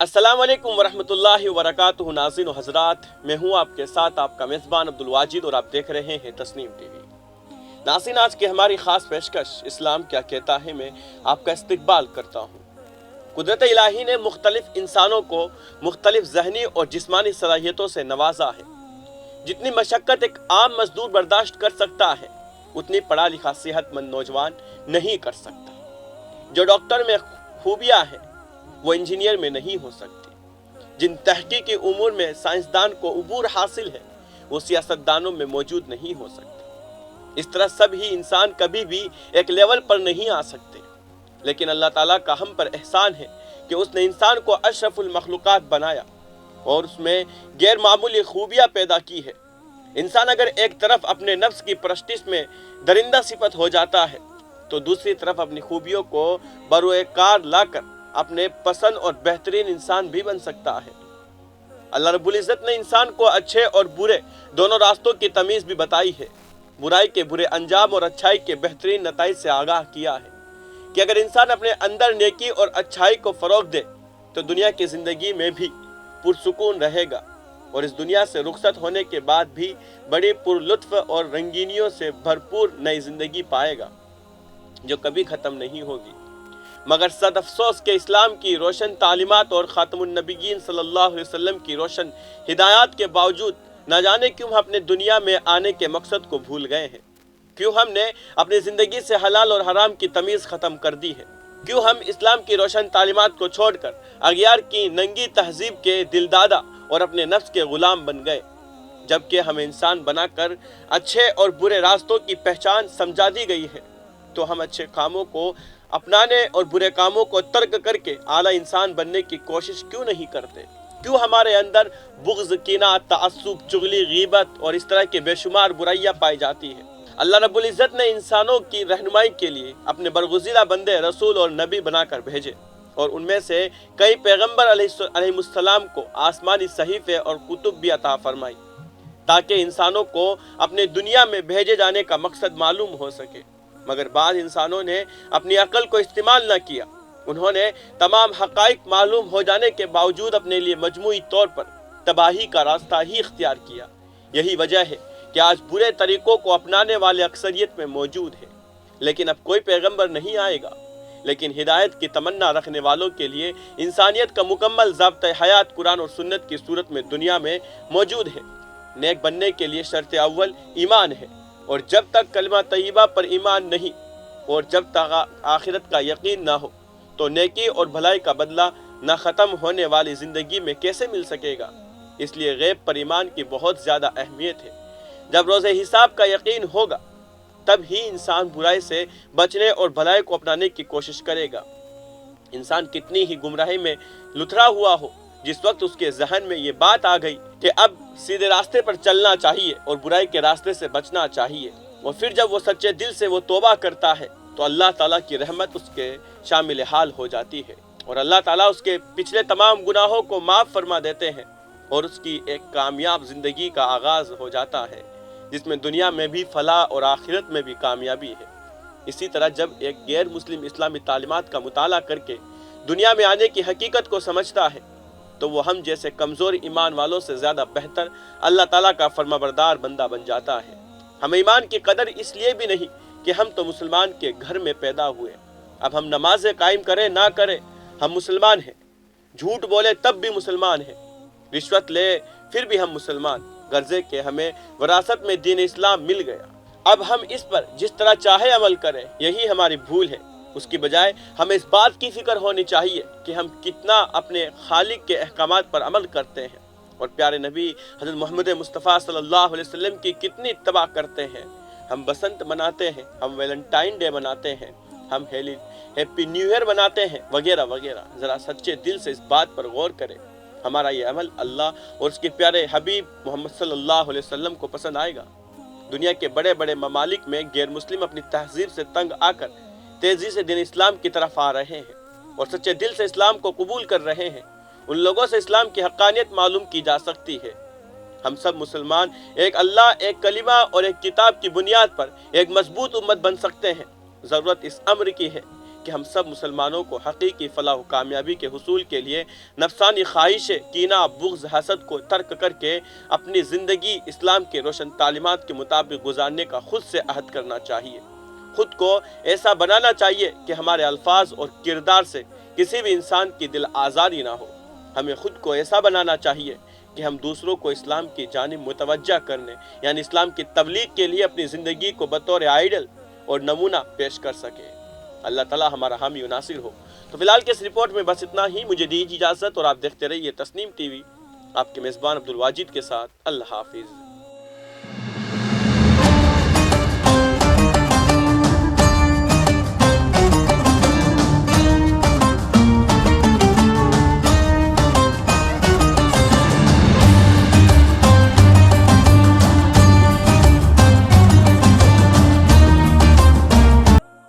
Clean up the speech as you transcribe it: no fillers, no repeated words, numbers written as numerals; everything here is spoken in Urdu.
السلام علیکم ورحمۃ اللہ وبرکاتہ ناظرین و حضرات، میں ہوں آپ کے ساتھ آپ کا میزبان عبدالواجد اور آپ دیکھ رہے ہیں تسنیم ٹی وی۔ ناظرین، آج کی ہماری خاص پیشکش اسلام کیا کہتا ہے میں آپ کا استقبال کرتا ہوں۔ قدرت الہی نے مختلف انسانوں کو مختلف ذہنی اور جسمانی صلاحیتوں سے نوازا ہے۔ جتنی مشقت ایک عام مزدور برداشت کر سکتا ہے اتنی پڑھا لکھا صحت مند نوجوان نہیں کر سکتا۔ جو ڈاکٹر میں خوبیاں ہیں وہ انجینئر میں نہیں ہو سکتی۔ جن تحقیقی امور میں سائنسدان کو عبور حاصل ہے وہ سیاستدانوں میں موجود نہیں ہو سکتے۔ اس طرح سب ہی انسان کبھی بھی ایک لیول پر نہیں آ سکتے، لیکن اللہ تعالیٰ کا ہم پر احسان ہے کہ اس نے انسان کو اشرف المخلوقات بنایا اور اس میں غیر معمولی خوبیاں پیدا کی ہے۔ انسان اگر ایک طرف اپنے نفس کی پرستش میں درندہ صفت ہو جاتا ہے تو دوسری طرف اپنی خوبیوں کو بروئے کار لا کر اپنے پسند اور بہترین انسان بھی بن سکتا ہے۔ اللہ رب العزت نے انسان کو اچھے اور برے دونوں راستوں کی تمیز بھی بتائی ہے، برائی کے برے انجام اور اچھائی کے بہترین نتائج سے آگاہ کیا ہے کہ اگر انسان اپنے اندر نیکی اور اچھائی کو فروغ دے تو دنیا کی زندگی میں بھی پرسکون رہے گا اور اس دنیا سے رخصت ہونے کے بعد بھی بڑی پر لطف اور رنگینیوں سے بھرپور نئی زندگی پائے گا جو کبھی ختم نہیں ہوگی۔ مگر صد افسوس کہ اسلام کی روشن تعلیمات اور خاتم النبیین صلی اللہ علیہ وسلم کی روشن ہدایات کے باوجود نہ جانے کیوں ہم اپنے دنیا میں آنے کے مقصد کو بھول گئے ہیں، کیوں ہم نے اپنی زندگی سے حلال اور حرام کی تمیز ختم کر دی ہے، کیوں ہم اسلام کی روشن تعلیمات کو چھوڑ کر اغیار کی ننگی تہذیب کے دلدادہ اور اپنے نفس کے غلام بن گئے، جبکہ ہمیں انسان بنا کر اچھے اور برے راستوں کی پہچان سمجھا دی گئی ہے، تو ہم اچھے کاموں کو اپنانے اور برے کاموں کو ترک کر کے اعلیٰ انسان بننے کی کوشش کیوں نہیں کرتے؟ کیوں ہمارے اندر بغض، کینہ، تعصب، چغلی، غیبت اور اس طرح کے بے شمار برائیاں پائی جاتی ہیں؟ اللہ رب العزت نے انسانوں کی رہنمائی کے لیے اپنے برگزیدہ بندے رسول اور نبی بنا کر بھیجے، اور ان میں سے کئی پیغمبر علیہ السلام کو آسمانی صحیفے اور کتب بھی عطا فرمائی تاکہ انسانوں کو اپنے دنیا میں بھیجے جانے کا مقصد معلوم ہو سکے۔ مگر بعض انسانوں نے اپنی عقل کو استعمال نہ کیا، انہوں نے تمام حقائق معلوم ہو جانے کے باوجود اپنے لیے مجموعی طور پر تباہی کا راستہ ہی اختیار کیا۔ یہی وجہ ہے کہ آج برے طریقوں کو اپنانے والے اکثریت میں موجود ہے، لیکن اب کوئی پیغمبر نہیں آئے گا، لیکن ہدایت کی تمنا رکھنے والوں کے لیے انسانیت کا مکمل ضابطۂ حیات قرآن اور سنت کی صورت میں دنیا میں موجود ہے۔ نیک بننے کے لیے شرط اول ایمان ہے، اور جب تک کلمہ طیبہ پر ایمان نہیں اور جب تک آخرت کا یقین نہ ہو تو نیکی اور بھلائی کا بدلہ نہ ختم ہونے والی زندگی میں کیسے مل سکے گا؟ اس لیے غیب پر ایمان کی بہت زیادہ اہمیت ہے۔ جب روز حساب کا یقین ہوگا تب ہی انسان برائی سے بچنے اور بھلائی کو اپنانے کی کوشش کرے گا۔ انسان کتنی ہی گمراہی میں لتھڑا ہوا ہو، جس وقت اس کے ذہن میں یہ بات آ گئی کہ اب سیدھے راستے پر چلنا چاہیے اور برائی کے راستے سے بچنا چاہیے، اور پھر جب وہ سچے دل سے وہ توبہ کرتا ہے تو اللہ تعالیٰ کی رحمت اس کے شامل حال ہو جاتی ہے، اور اللہ تعالیٰ اس کے پچھلے تمام گناہوں کو معاف فرما دیتے ہیں اور اس کی ایک کامیاب زندگی کا آغاز ہو جاتا ہے جس میں دنیا میں بھی فلاح اور آخرت میں بھی کامیابی ہے۔ اسی طرح جب ایک غیر مسلم اسلامی تعلیمات کا مطالعہ کر کے دنیا میں آنے کی حقیقت کو سمجھتا ہے تو وہ ہم جیسے کمزور ایمان والوں سے زیادہ بہتر اللہ تعالیٰ کا فرمانبردار بندہ بن جاتا ہے۔ ہمیں ایمان کی قدر اس لیے بھی نہیں کہ ہم تو مسلمان کے گھر میں پیدا ہوئے، اب ہم نمازیں قائم کریں نہ کریں ہم مسلمان ہیں، جھوٹ بولے تب بھی مسلمان ہیں، رشوت لے پھر بھی ہم مسلمان، غرضے کہ ہمیں وراثت میں دین اسلام مل گیا، اب ہم اس پر جس طرح چاہے عمل کریں، یہی ہماری بھول ہے۔ اس کی بجائے ہمیں اس بات کی فکر ہونی چاہیے کہ ہم کتنا اپنے خالق کے احکامات پر عمل کرتے ہیں اور پیارے نبی حضرت محمد مصطفیٰ صلی اللہ علیہ وسلم کی کتنی اتباع کرتے ہیں۔ ہم بسنت مناتے ہیں، ہم ویلنٹائن ڈے مناتے ہیں، ہم ہیپی نیو ایئر مناتے ہیں وغیرہ وغیرہ۔ ذرا سچے دل سے اس بات پر غور کریں، ہمارا یہ عمل اللہ اور اس کے پیارے حبیب محمد صلی اللہ علیہ وسلم کو پسند آئے گا؟ دنیا کے بڑے بڑے ممالک میں غیر مسلم اپنی تہذیب سے تنگ آ کر تیزی سے دین اسلام کی طرف آ رہے ہیں اور سچے دل سے اسلام کو قبول کر رہے ہیں۔ ان لوگوں سے اسلام کی حقانیت معلوم کی جا سکتی ہے۔ ہم سب مسلمان ایک اللہ، ایک کلمہ اور ایک کتاب کی بنیاد پر ایک مضبوط امت بن سکتے ہیں۔ ضرورت اس امر کی ہے کہ ہم سب مسلمانوں کو حقیقی فلاح و کامیابی کے حصول کے لیے نفسانی خواہش، کینہ، بغض، حسد کو ترک کر کے اپنی زندگی اسلام کے روشن تعلیمات کے مطابق گزارنے کا خود سے عہد کرنا چاہیے۔ خود کو ایسا بنانا چاہیے کہ ہمارے الفاظ اور کردار سے کسی بھی انسان کی دل آزاری نہ ہو۔ ہمیں خود کو ایسا بنانا چاہیے کہ ہم دوسروں کو اسلام کی جانب متوجہ کرنے یعنی اسلام کی تبلیغ کے لیے اپنی زندگی کو بطور آئیڈل اور نمونہ پیش کر سکیں۔ اللہ تعالی ہمارا حامی و ناصر ہو۔ تو فی الحال کے اس رپورٹ میں بس اتنا ہی، مجھے دیجیے اجازت اور آپ دیکھتے رہیے تسنیم ٹی وی، آپ کے میزبان عبدالواجد کے ساتھ۔ اللہ حافظ۔